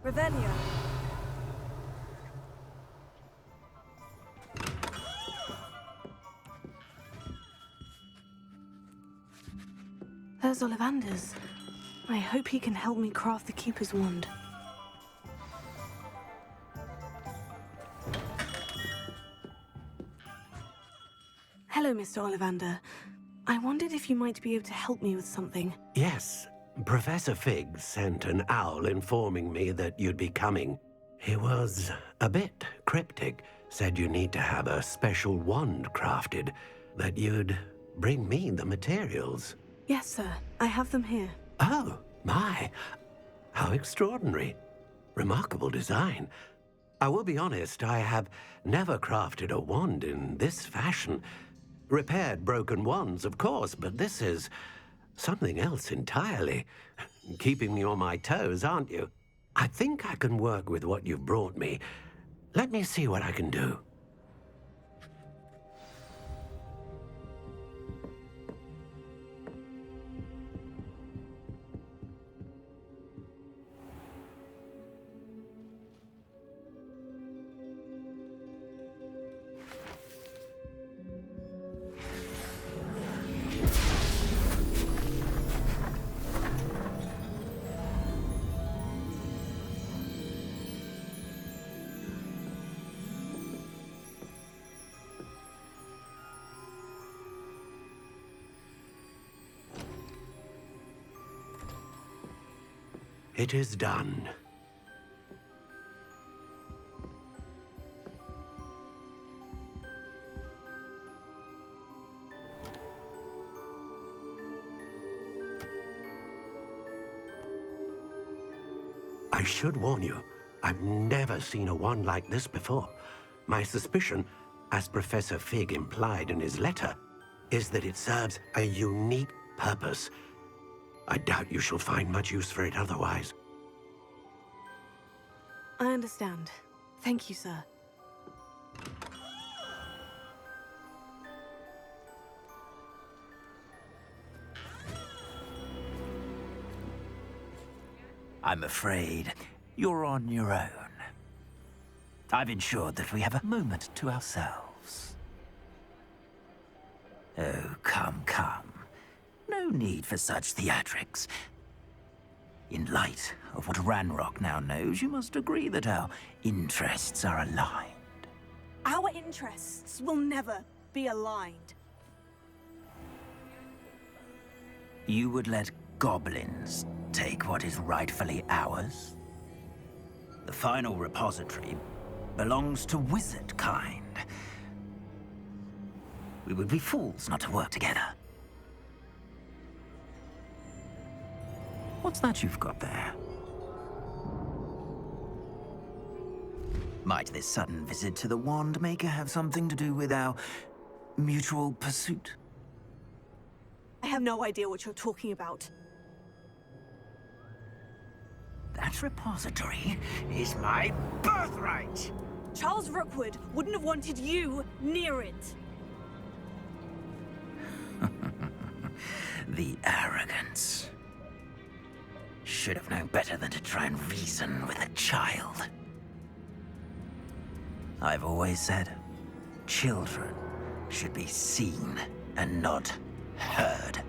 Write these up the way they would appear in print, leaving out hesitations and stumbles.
Revelio. There's Ollivander's. I hope he can help me craft the Keeper's wand. Hello, Mr. Ollivander. I wondered if you might be able to help me with something. Yes, Professor Fig sent an owl informing me that you'd be coming. He was a bit cryptic, said you need to have a special wand crafted, that you'd bring me the materials. Yes, sir. I have them here. Oh, my. How extraordinary. Remarkable design. I will be honest, I have never crafted a wand in this fashion. Repaired broken wands, of course, but this is something else entirely. Keeping me on my toes, aren't you? I think I can work with what you've brought me. Let me see what I can do. It is done. I should warn you, I've never seen a wand like this before. My suspicion, as Professor Fig implied in his letter, is that it serves a unique purpose. I doubt you shall find much use for it otherwise. I understand. Thank you, sir. I'm afraid you're on your own. I've ensured that we have a moment to ourselves. Oh, come, come. No need for such theatrics. In light of what Ranrock now knows, you must agree that our interests are aligned. Our interests will never be aligned. You would let goblins take what is rightfully ours? The final repository belongs to wizard kind. We would be fools not to work together. What's that you've got there? Might this sudden visit to the Wand Maker have something to do with our mutual pursuit? I have no idea what you're talking about. That repository is my birthright! Charles Rookwood wouldn't have wanted you near it. The arrogance. Should have known better than to try and reason with a child. I've always said, children should be seen and not heard.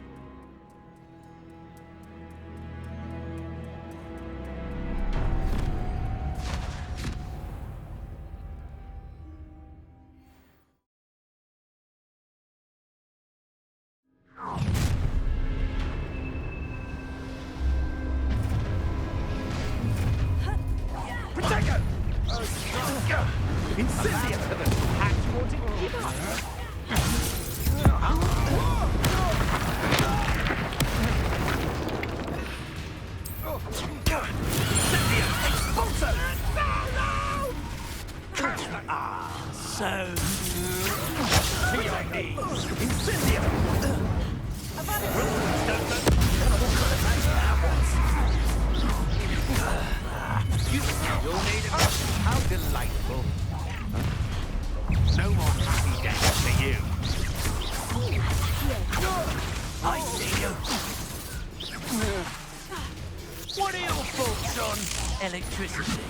What are your thoughts on electricity.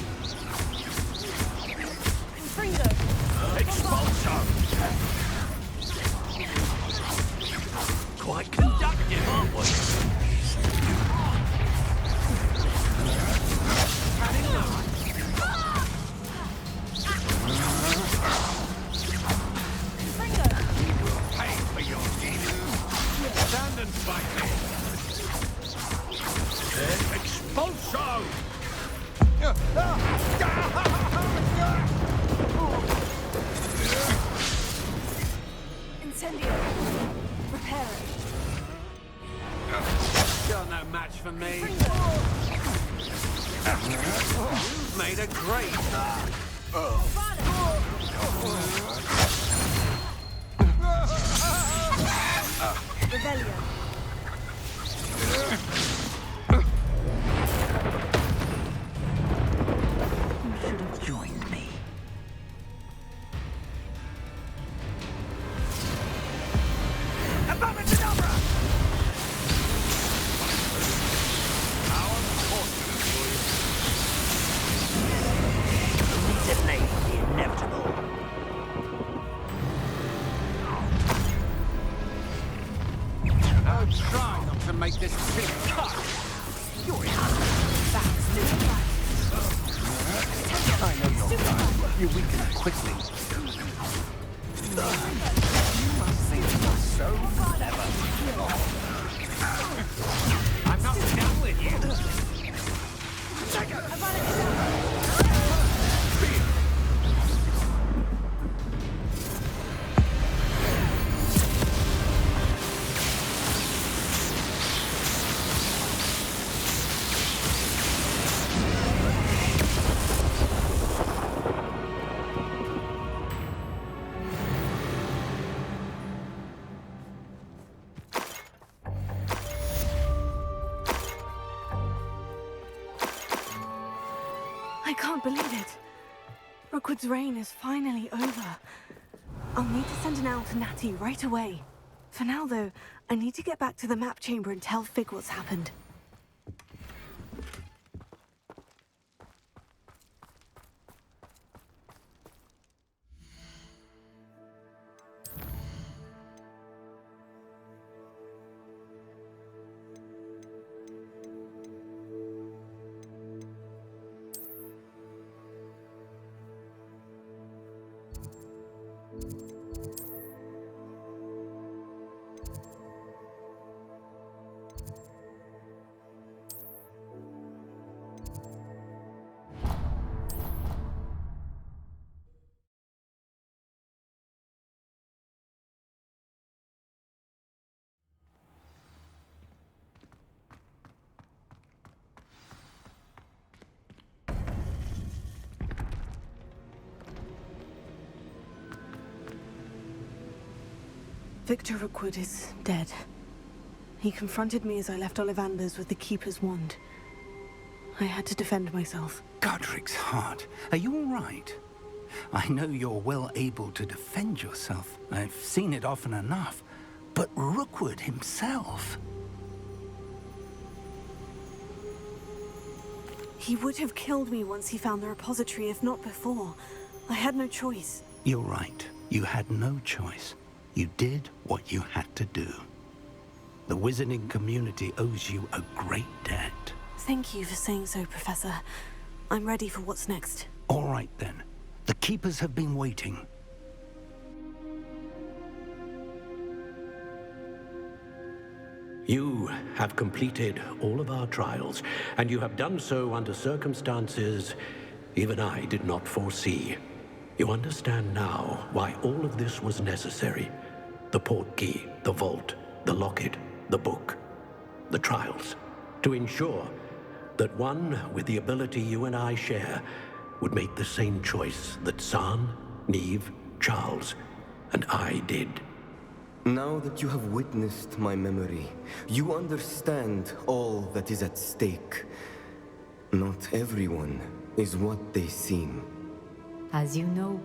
Confringo. Expulso! Quite conductive, aren't we? Pay for your deeds. Stand and fight me. Expulso! Incendio. Repair it. You're no match for me. You've made a great. Revelio. You should have joined me. Abominable! How unfortunate for you. Delay the inevitable. I'll try not to make this big cut. You're in. I know you're right. You weaken quickly. You must think you're so clever. I'm not done with you. I can't believe it. Rookwood's reign is finally over. I'll need to send an owl to Natty right away. For now, though, I need to get back to the map chamber and tell Fig what's happened. Victor Rookwood is dead. He confronted me as I left Ollivander's with the Keeper's wand. I had to defend myself. Godric's heart. Are you all right? I know you're well able to defend yourself. I've seen it often enough. But Rookwood himself... He would have killed me once he found the repository, if not before. I had no choice. You're right. You had no choice. You did what you had to do. The wizarding community owes you a great debt. Thank you for saying so, Professor. I'm ready for what's next. All right, then. The Keepers have been waiting. You have completed all of our trials, and you have done so under circumstances even I did not foresee. You understand now why all of this was necessary. The portkey, the vault, the locket, the book, the trials. To ensure that one with the ability you and I share would make the same choice that San, Neve, Charles, and I did. Now that you have witnessed my memory, you understand all that is at stake. Not everyone is what they seem. As you know,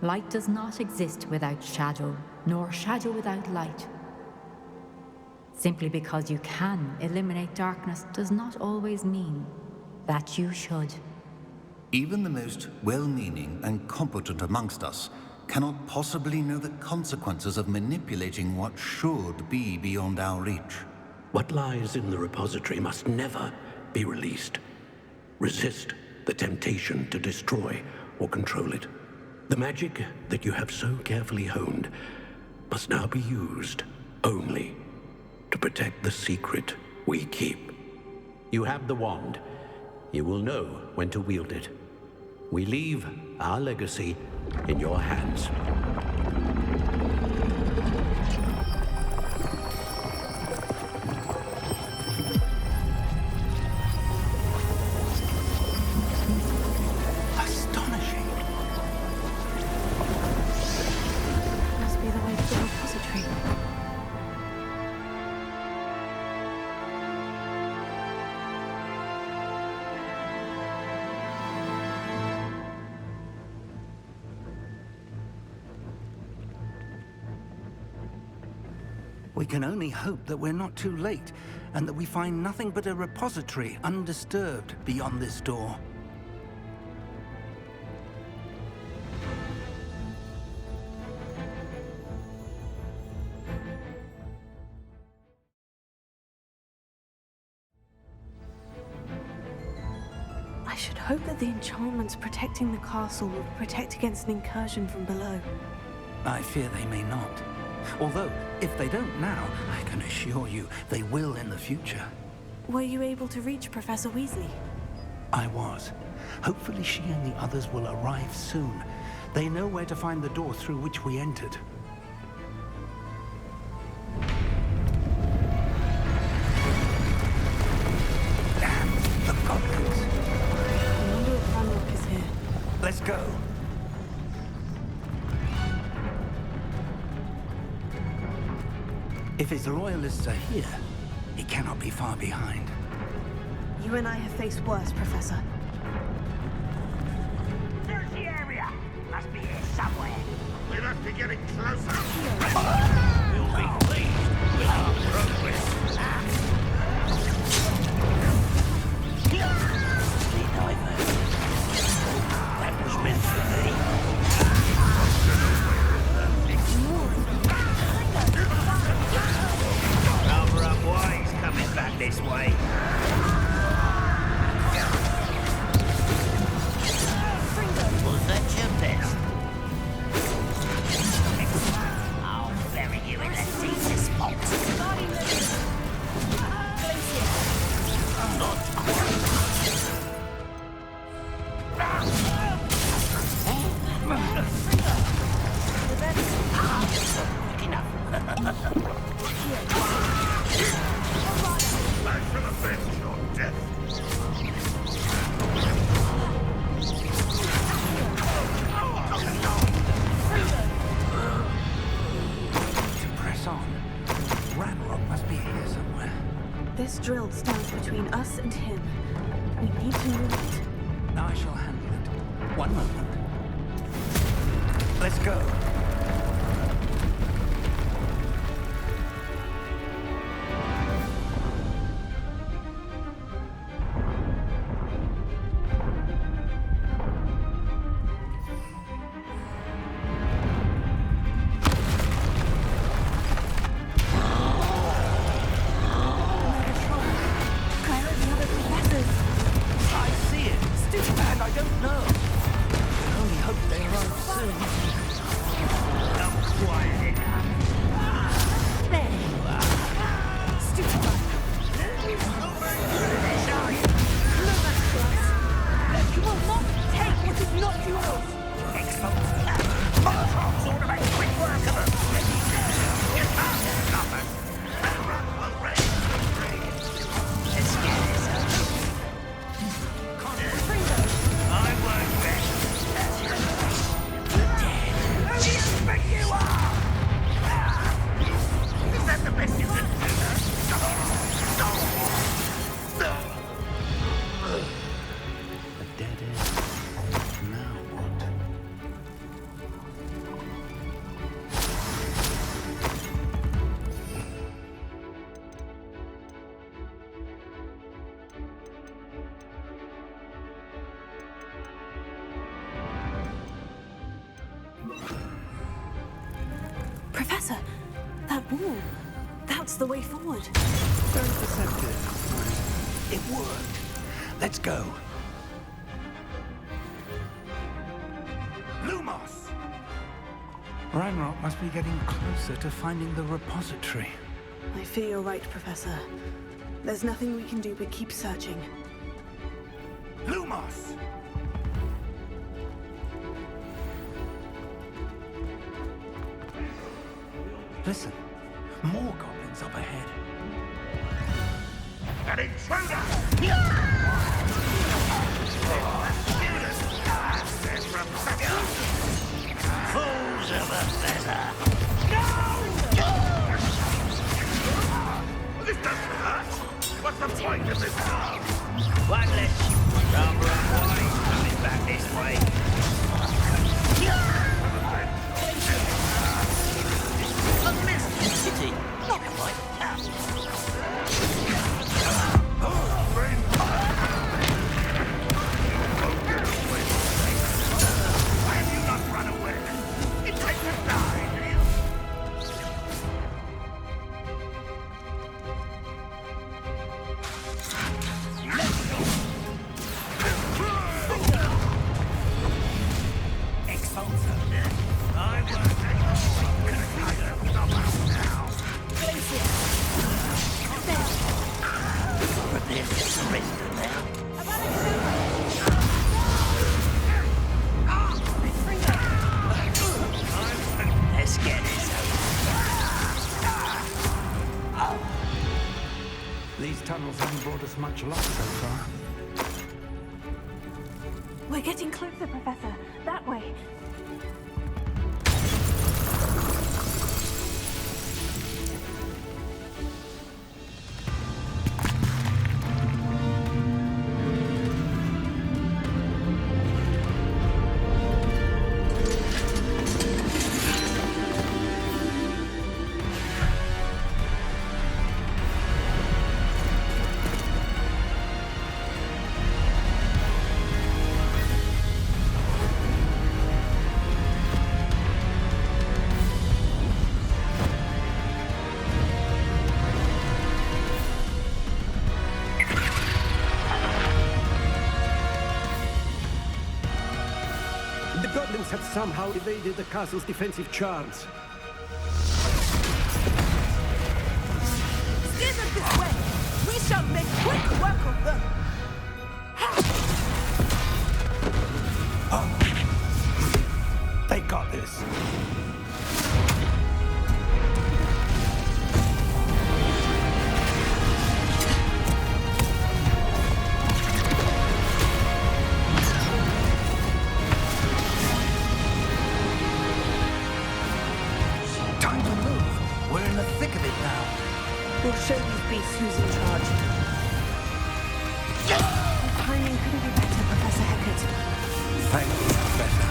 light does not exist without shadow, nor shadow without light. Simply because you can eliminate darkness does not always mean that you should. Even the most well-meaning and competent amongst us cannot possibly know the consequences of manipulating what should be beyond our reach. What lies in the repository must never be released. Resist the temptation to destroy or control it. The magic that you have so carefully honed must now be used only to protect the secret we keep. You have the wand. You will know when to wield it. We leave our legacy in your hands. Astonishing. Must be the way to the repository. We can only hope that we're not too late, and that we find nothing but a repository undisturbed beyond this door. I should hope that the enchantments protecting the castle will protect against an incursion from below. I fear they may not. Although, if they don't now, I can assure you they will in the future. Were you able to reach Professor Weasley? I was. Hopefully she and the others will arrive soon. They know where to find the door through which we entered. Damn, the goblins. I wonder if Ranrock is here. Let's go. If his loyalists are here, he cannot be far behind. You and I have faced worse, Professor. There's the area. Must be here somewhere. We must be getting closer. We'll be pleased with our progress. That was meant for me. Cover up wise coming back this way. Was that your best? I'll bury you in the deepest spot. Not quick enough. I shall avenge your death. To press on. Ranrock must be here somewhere. This drill stands between us and him. We need to move it. I shall handle it. One moment. Let's go. I see it. Stupid man, I don't know. I only hope they arrive soon. Not quiet enough. There you are. Stupid one. You will not take what is not yours. Exposed. Molotovs ought to make quick work of them. You can't stop us. Ranrock will raise the rage. Let's get this up. I won't rest. That's your choice. Dead. Who do you think you are? Is that the best you can do? A dead end. Now what? Professor, that wall. That's the way forward. Very perceptive. It worked. Let's go. Lumos! Ranrock must be getting closer to finding the repository. I fear you're right, Professor. There's nothing we can do but keep searching. Lumos! Listen, more goblins up ahead. An intruder! Fools of a feather! This doesn't hurt! What's the point of this job? One less number of boys coming back this way. A mist city, not quite that. Oh, friend! Why have you not run away? It takes a die, do you? These tunnels haven't brought us much luck so far. We're getting closer, Professor. That way. The goblins have somehow evaded the castle's defensive charms. Steer them this way. We shall make quick work of them. They got this. Time to move. We're in the thick of it now. We'll show these beasts who's in charge. The timing couldn't be better, Professor Hecat. Thank you, Professor.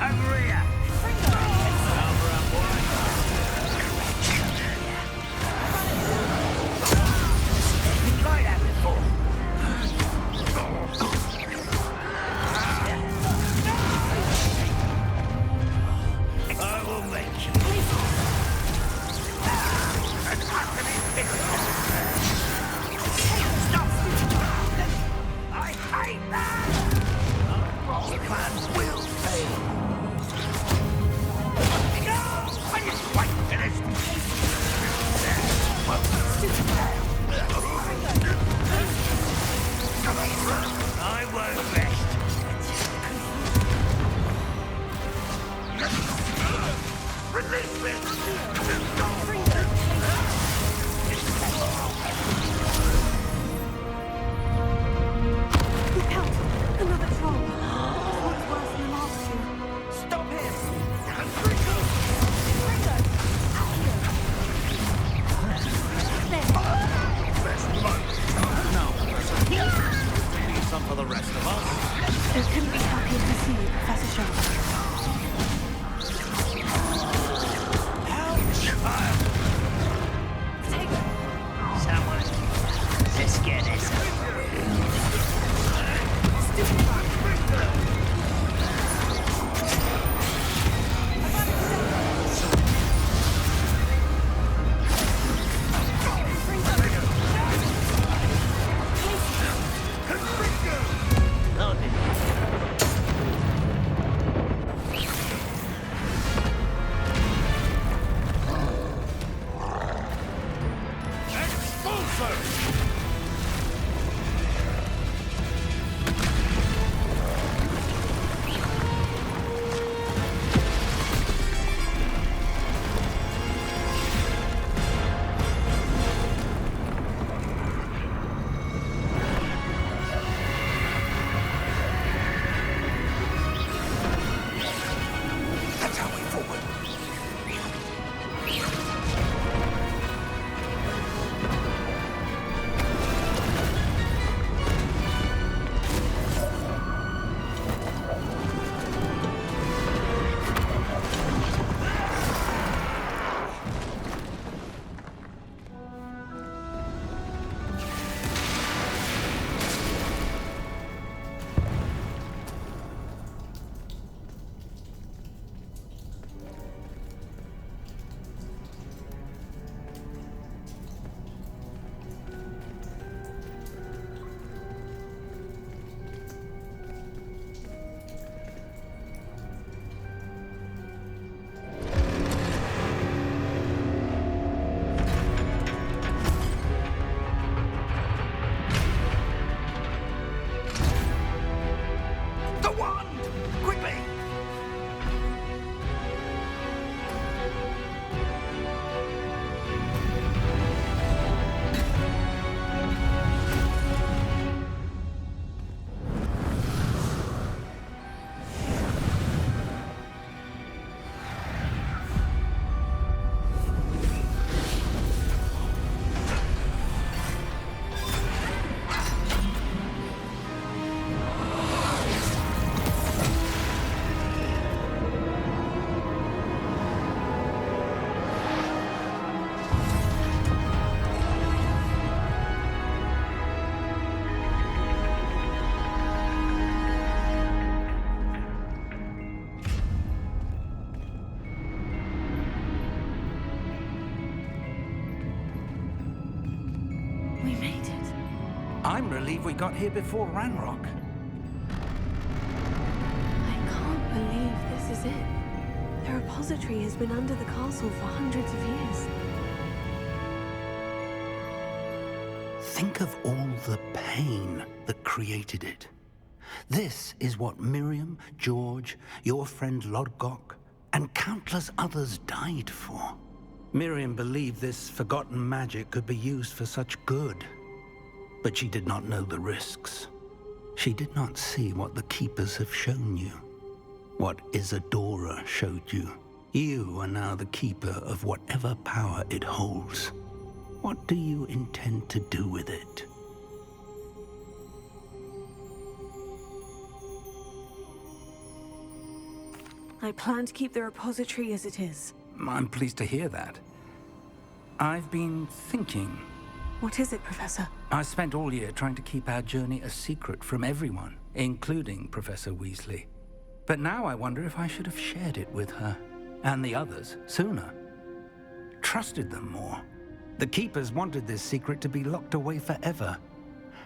Over here! Over up, boy! Been like that before. I will make you. And utterly stop! I hate that! Our plans will fail. When it's quite finished. I won't rest. Release me! Look out! Another troll! This one's worse than the last two. Stop him! Leave some for the rest of us. I couldn't be happier to see you, Professor Shelton. Someone, let's get this over with. I'm relieved we got here before Ranrock. I can't believe this is it. The repository has been under the castle for hundreds of years. Think of all the pain that created it. This is what Miriam, George, your friend Lodgok, and countless others died for. Miriam believed this forgotten magic could be used for such good. But she did not know the risks. She did not see what the Keepers have shown you. What Isadora showed you. You are now the Keeper of whatever power it holds. What do you intend to do with it? I plan to keep the repository as it is. I'm pleased to hear that. I've been thinking. What is it, Professor? I spent all year trying to keep our journey a secret from everyone, including Professor Weasley. But now I wonder if I should have shared it with her, and the others, sooner. Trusted them more. The Keepers wanted this secret to be locked away forever.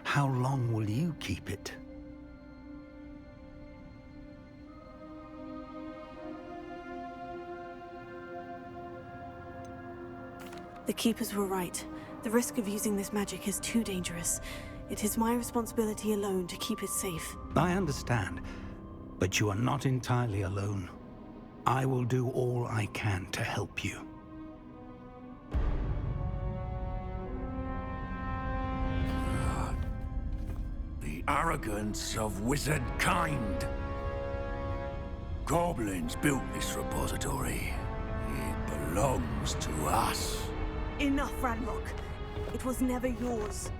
How long will you keep it? The Keepers were right. The risk of using this magic is too dangerous. It is my responsibility alone to keep it safe. I understand, but you are not entirely alone. I will do all I can to help you. The arrogance of wizard kind. Goblins built this repository. It belongs to us. Enough, Ranrock. It was never yours.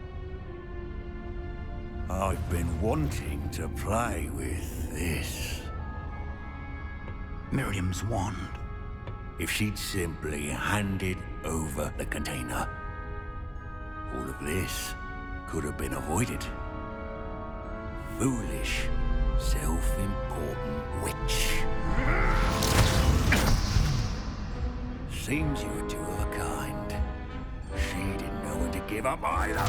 I've been wanting to play with this. Miriam's wand. If she'd simply handed over the container, all of this could have been avoided. Foolish, self-important witch. Seems you were two of a kind. She didn't know when to give up either.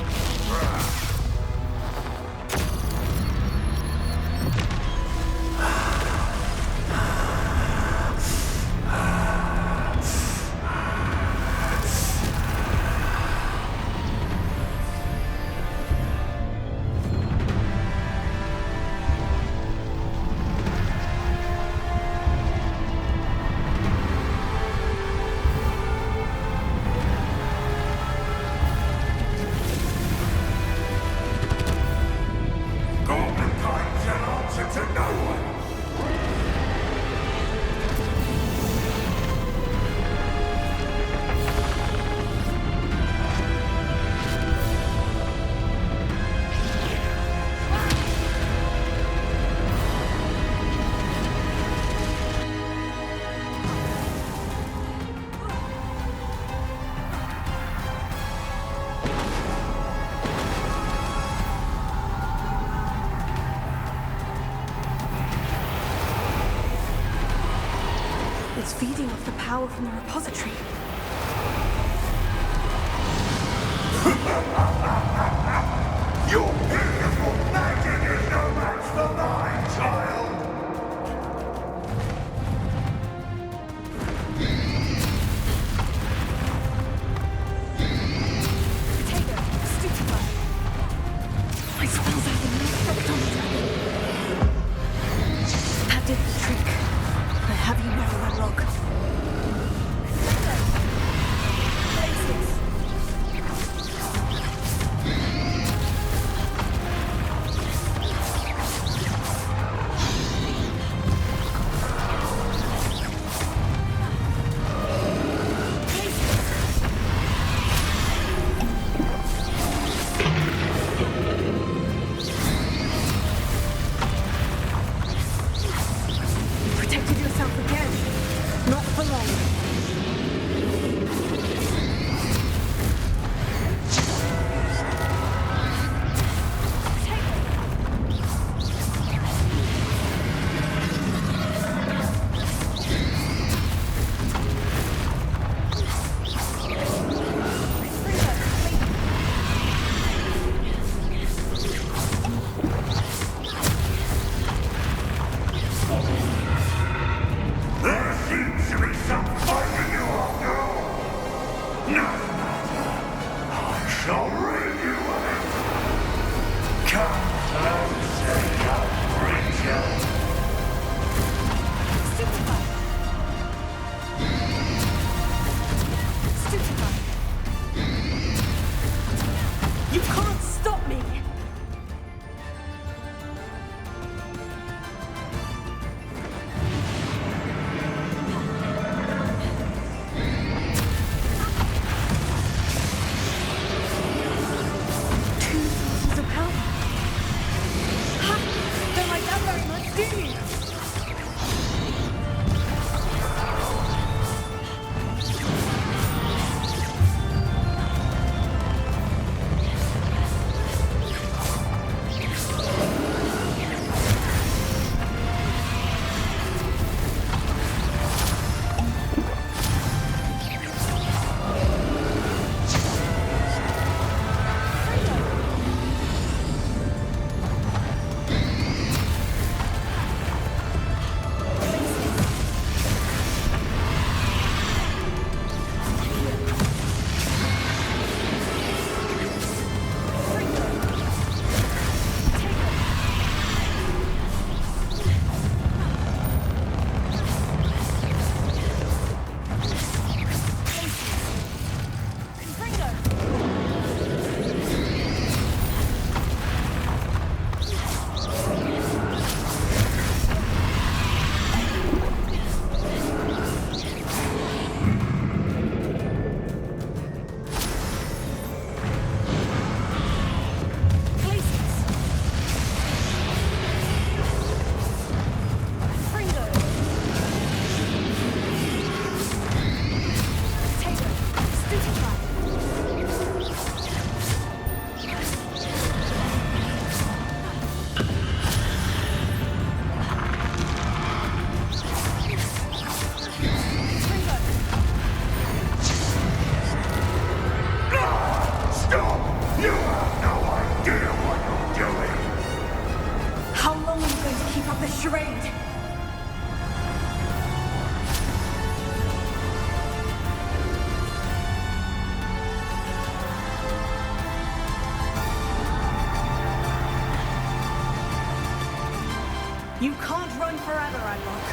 It's feeding off the power from the repository. Your beautiful magic is no match for mine, child! Potato, stupefy. My spells have no effect on the dragon. That did the trick. I have you now, Ranrock. You can't run forever, Ranrock.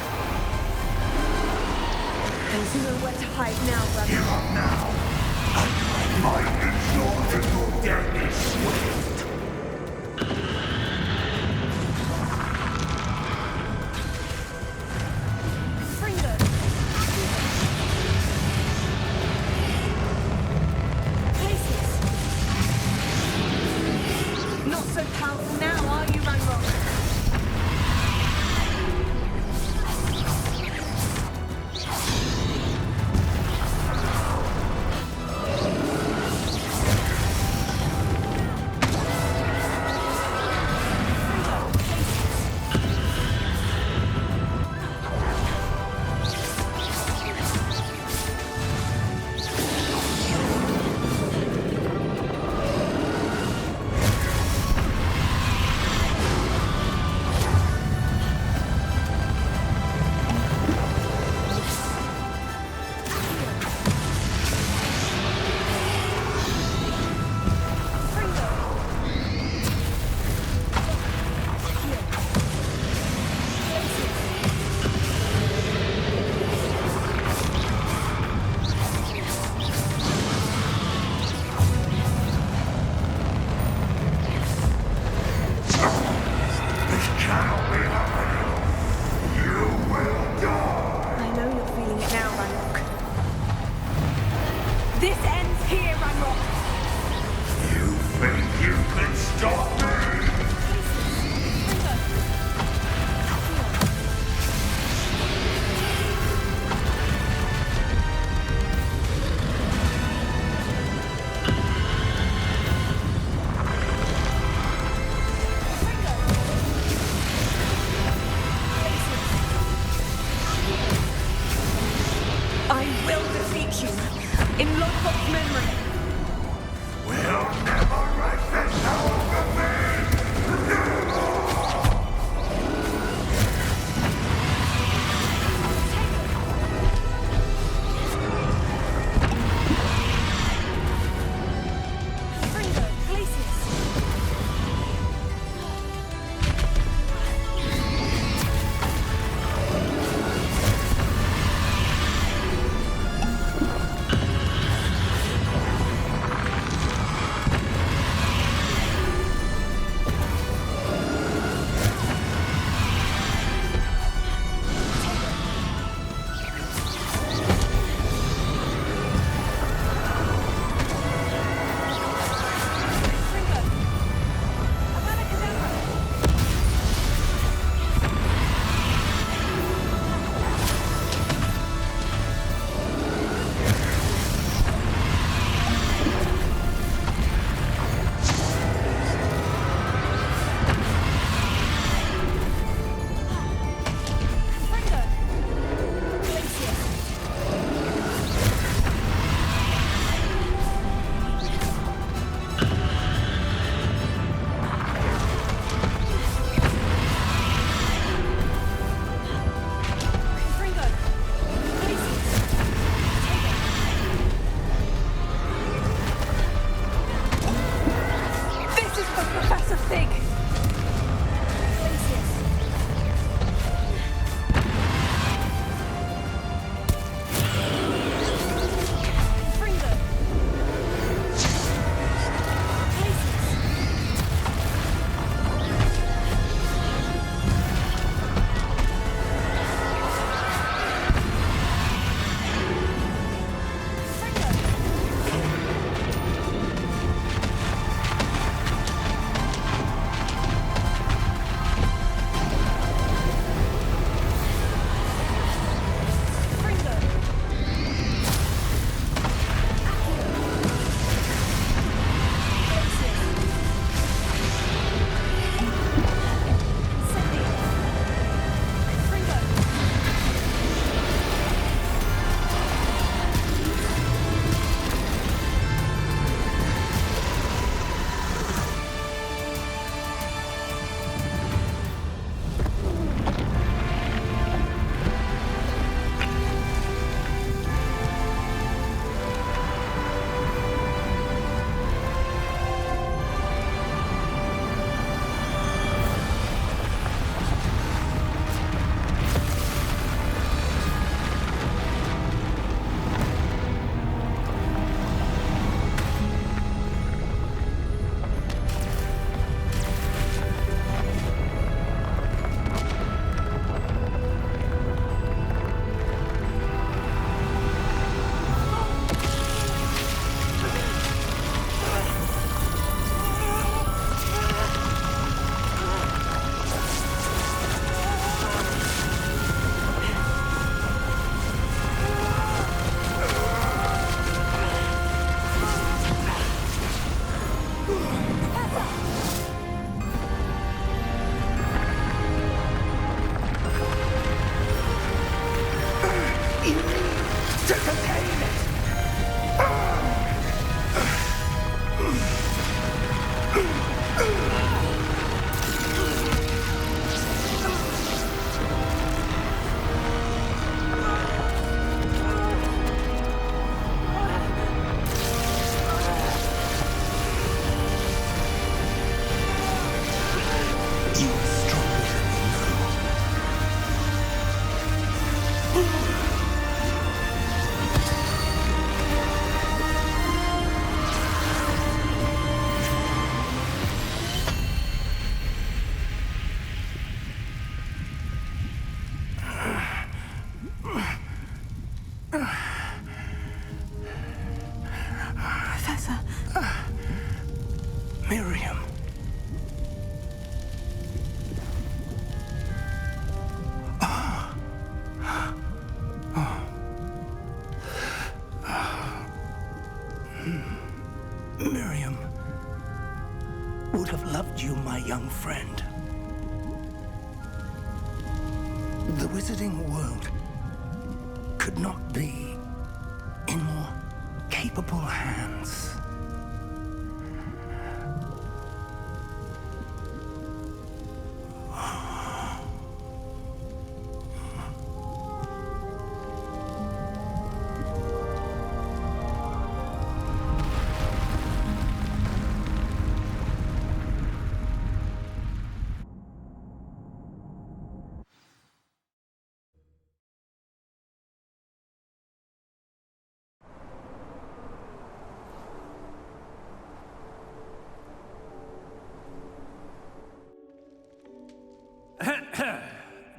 There's nowhere to hide now, Ranrock. Give up now, and my might ensure that your death is swift. Fringo! Places! Not so powerful now, are you, Ranrock? loved you, my young friend. The wizarding world could not be in more capable hands.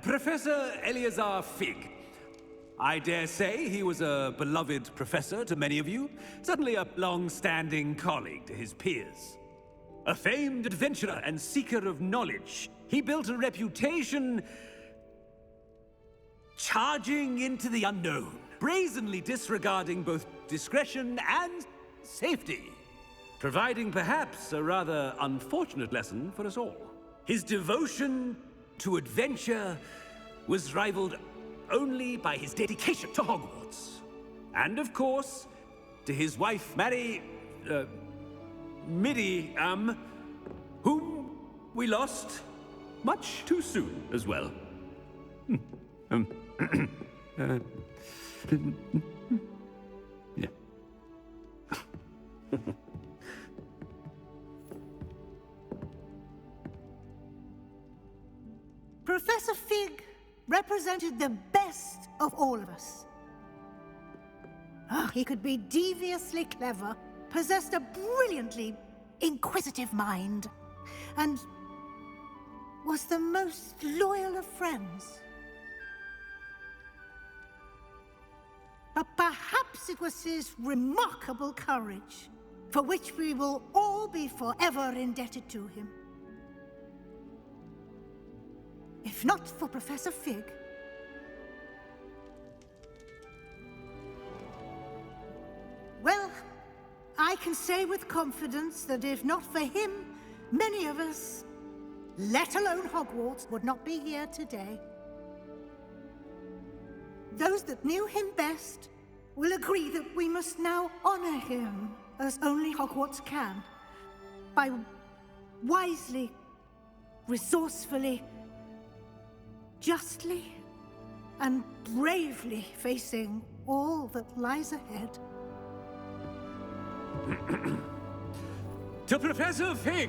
Professor Eleazar Fig. I dare say he was a beloved professor to many of you, certainly a long-standing colleague to his peers. A famed adventurer and seeker of knowledge, he built a reputation charging into the unknown, brazenly disregarding both discretion and safety, providing perhaps a rather unfortunate lesson for us all. His devotion to adventure was rivaled only by his dedication to Hogwarts. And of course, to his wife, Midi, whom we lost much too soon as well. Yeah. Professor Fig represented the best of all of us. He could be deviously clever, possessed a brilliantly inquisitive mind, and was the most loyal of friends. But perhaps it was his remarkable courage, for which we will all be forever indebted to him. If not for Professor Fig, well, I can say with confidence that if not for him, many of us, let alone Hogwarts, would not be here today. Those that knew him best will agree that we must now honor him as only Hogwarts can, by wisely, resourcefully, justly and bravely facing all that lies ahead. To Professor Fig!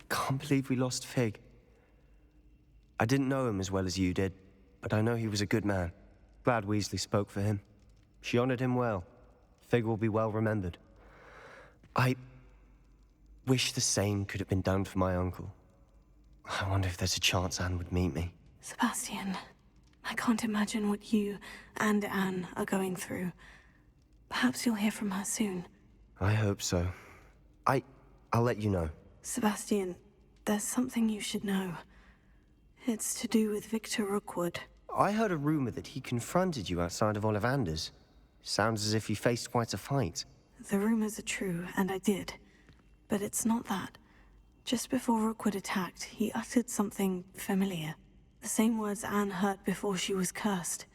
Can't believe we lost Fig. I didn't know him as well as you did, but I know he was a good man. Glad Weasley spoke for him. She honored him well. Fig will be well remembered. I wish the same could have been done for my uncle. I wonder if there's a chance Anne would meet me. Sebastian, I can't imagine what you and Anne are going through. Perhaps you'll hear from her soon. I hope so. I'll let you know. Sebastian, there's something you should know. It's to do with Victor Rookwood. I heard a rumor that he confronted you outside of Ollivander's. Sounds as if he faced quite a fight. The rumors are true, and I did. But it's not that. Just before Rookwood attacked, he uttered something familiar. The same words Anne heard before she was cursed.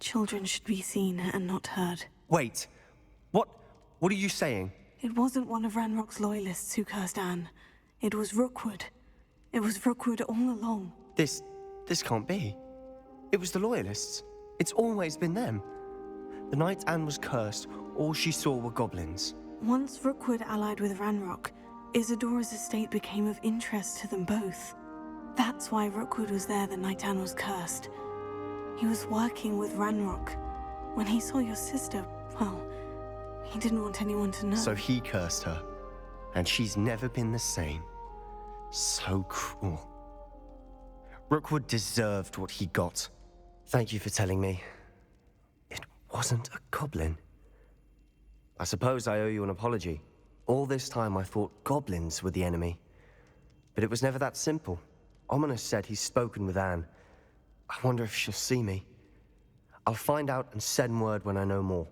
Children should be seen and not heard. Wait. What are you saying? It wasn't one of Ranrock's loyalists who cursed Anne. It was Rookwood. It was Rookwood all along. This can't be. It was the loyalists. It's always been them. The night Anne was cursed, all she saw were goblins. Once Rookwood allied with Ranrock, Isadora's estate became of interest to them both. That's why Rookwood was there the night Anne was cursed. He was working with Ranrock. When he saw your sister, well, he didn't want anyone to know. So he cursed her. And she's never been the same. So cruel. Rookwood deserved what he got. Thank you for telling me. It wasn't a goblin. I suppose I owe you an apology. All this time I thought goblins were the enemy. But it was never that simple. Ominous said he's spoken with Anne. I wonder if she'll see me. I'll find out and send word when I know more.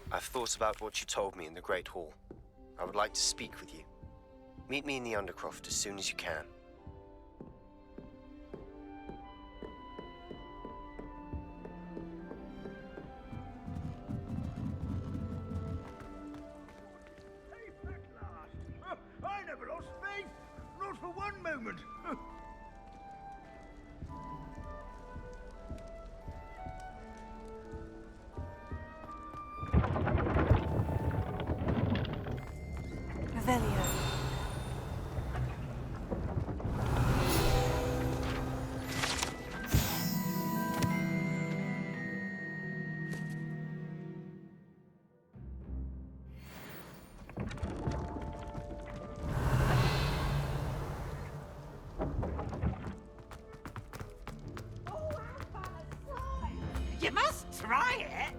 I've thought about what you told me in the Great Hall. I would like to speak with you. Meet me in the Undercroft as soon as you can. Safe at last. I never lost faith. Not for one moment. Revelio. You must try it.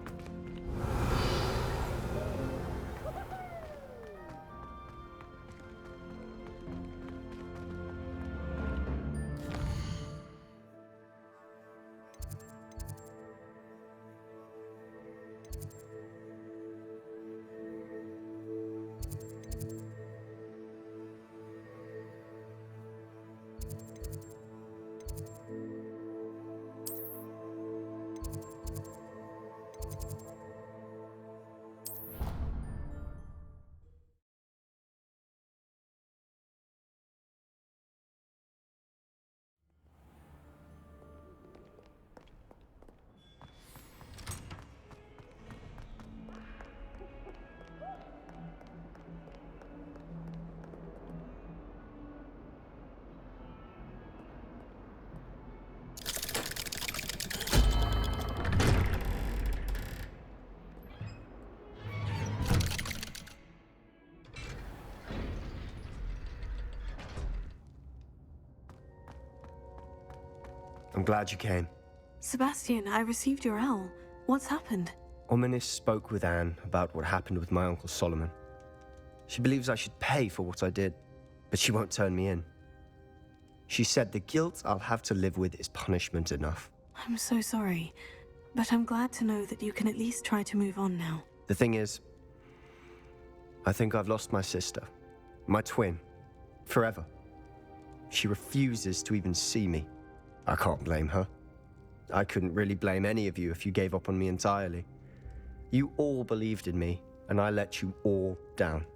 I'm glad you came. Sebastian, I received your owl. What's happened? Ominous spoke with Anne about what happened with my Uncle Solomon. She believes I should pay for what I did, but she won't turn me in. She said the guilt I'll have to live with is punishment enough. I'm so sorry, but I'm glad to know that you can at least try to move on now. The thing is, I think I've lost my sister, my twin, forever. She refuses to even see me. I can't blame her. I couldn't really blame any of you if you gave up on me entirely. You all believed in me, and I let you all down.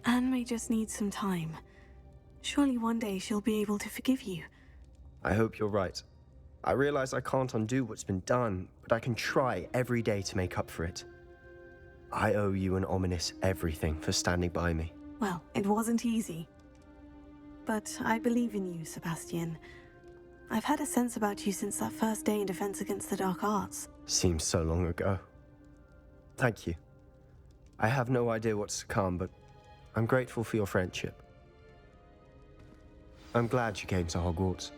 Anne may just need some time. Surely one day she'll be able to forgive you. I hope you're right. I realize I can't undo what's been done, but I can try every day to make up for it. I owe you and Ominous everything for standing by me. Well, it wasn't easy. But I believe in you, Sebastian. I've had a sense about you since that first day in Defense Against the Dark Arts. Seems so long ago. Thank you. I have no idea what's to come, but I'm grateful for your friendship. I'm glad you came to Hogwarts.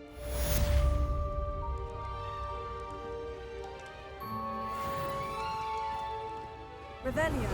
Revelio.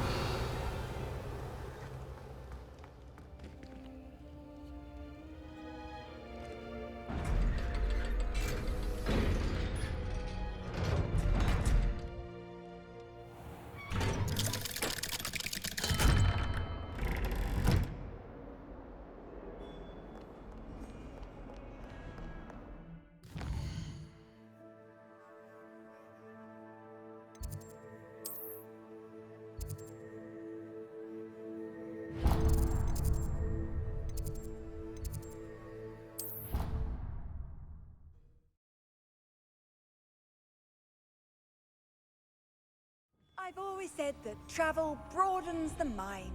I've always said that travel broadens the mind.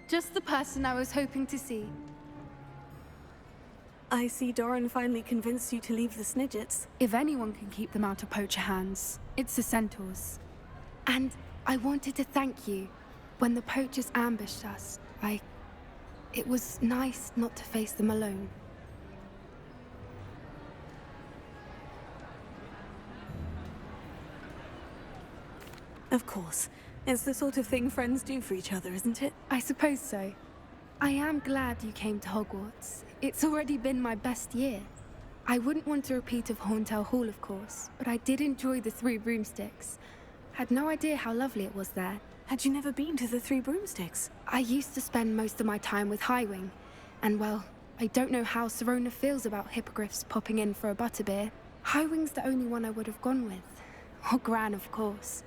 Just the person I was hoping to see. I see Doran finally convinced you to leave the Snidgets. If anyone can keep them out of poacher hands, it's the centaurs. And I wanted to thank you. When the poachers ambushed us, it was nice not to face them alone. Of course. It's the sort of thing friends do for each other, isn't it? I suppose so. I am glad you came to Hogwarts. It's already been my best year. I wouldn't want a repeat of Horntail Hall, of course, but I did enjoy the Three Broomsticks. Had no idea how lovely it was there. Had you never been to the Three Broomsticks? I used to spend most of my time with Highwing, and well, I don't know how Serona feels about hippogriffs popping in for a butterbeer. Highwing's the only one I would have gone with. Or Gran, of course.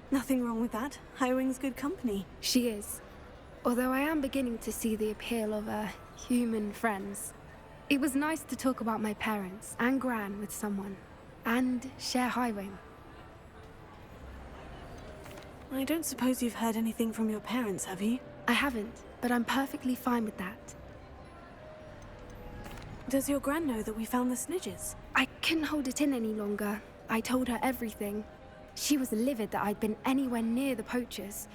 Nothing wrong with that. Highwing's good company. She is. Although I am beginning to see the appeal of human friends. It was nice to talk about my parents and Gran with someone. And share Highwing. I don't suppose you've heard anything from your parents, have you? I haven't, but I'm perfectly fine with that. Does your Gran know that we found the Snidgets? I couldn't hold it in any longer. I told her everything. She was livid that I'd been anywhere near the poachers,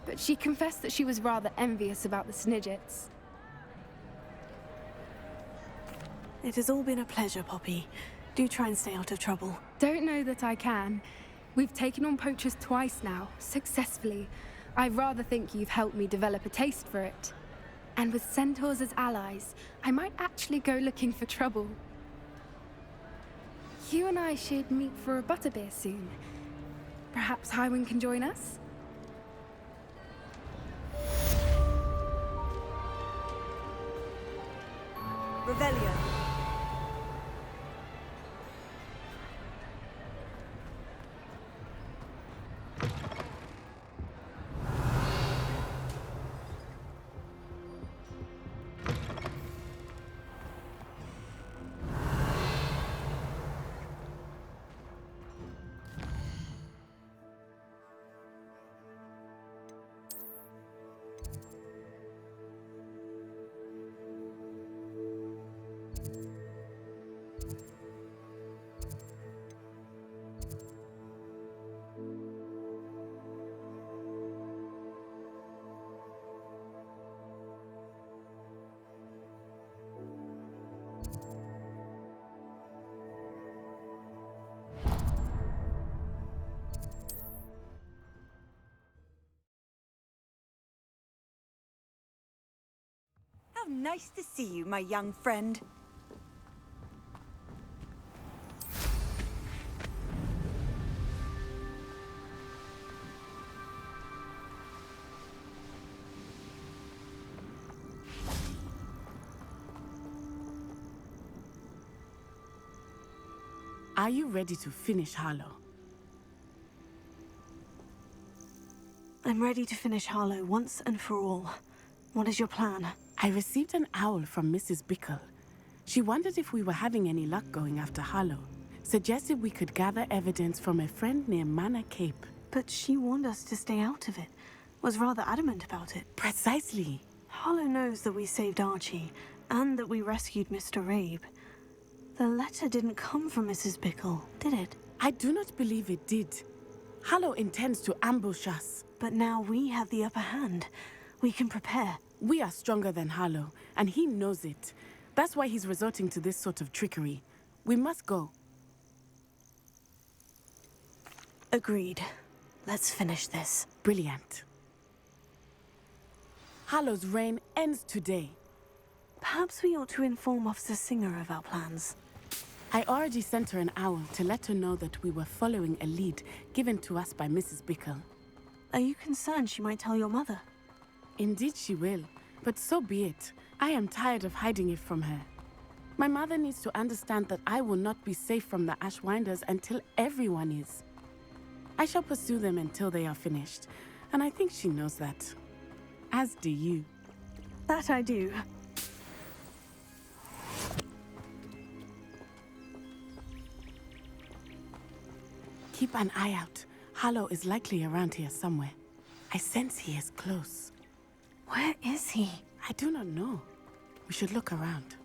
but she confessed that she was rather envious about the Snidgets. It has all been a pleasure, Poppy. Do try and stay out of trouble. Don't know that I can. We've taken on poachers twice now, successfully. I rather think you've helped me develop a taste for it. And with centaurs as allies, I might actually go looking for trouble. You and I should meet for a butterbeer soon. Perhaps Highwing can join us? Revelio. How nice to see you, my young friend. Are you ready to finish Harlow? I'm ready to finish Harlow once and for all. What is your plan? I received an owl from Mrs. Bickle. She wondered if we were having any luck going after Harlow. Suggested we could gather evidence from a friend near Manor Cape. But she warned us to stay out of it. Was rather adamant about it. Precisely. Harlow knows that we saved Archie, and that we rescued Mr. Rabe. The letter didn't come from Mrs. Bickle, did it? I do not believe it did. Harlow intends to ambush us. But now we have the upper hand. We can prepare. We are stronger than Harlow, and he knows it. That's why he's resorting to this sort of trickery. We must go. Agreed. Let's finish this. Brilliant. Harlow's reign ends today. Perhaps we ought to inform Officer Singer of our plans. I already sent her an owl to let her know that we were following a lead given to us by Mrs. Bickle. Are you concerned she might tell your mother? Indeed she will, but so be it. I am tired of hiding it from her. My mother needs to understand that I will not be safe from the Ashwinders until everyone is. I shall pursue them until they are finished, and I think she knows that. As do you. That I do. Keep an eye out. Harlow is likely around here somewhere. I sense he is close. Where is he? I do not know. We should look around.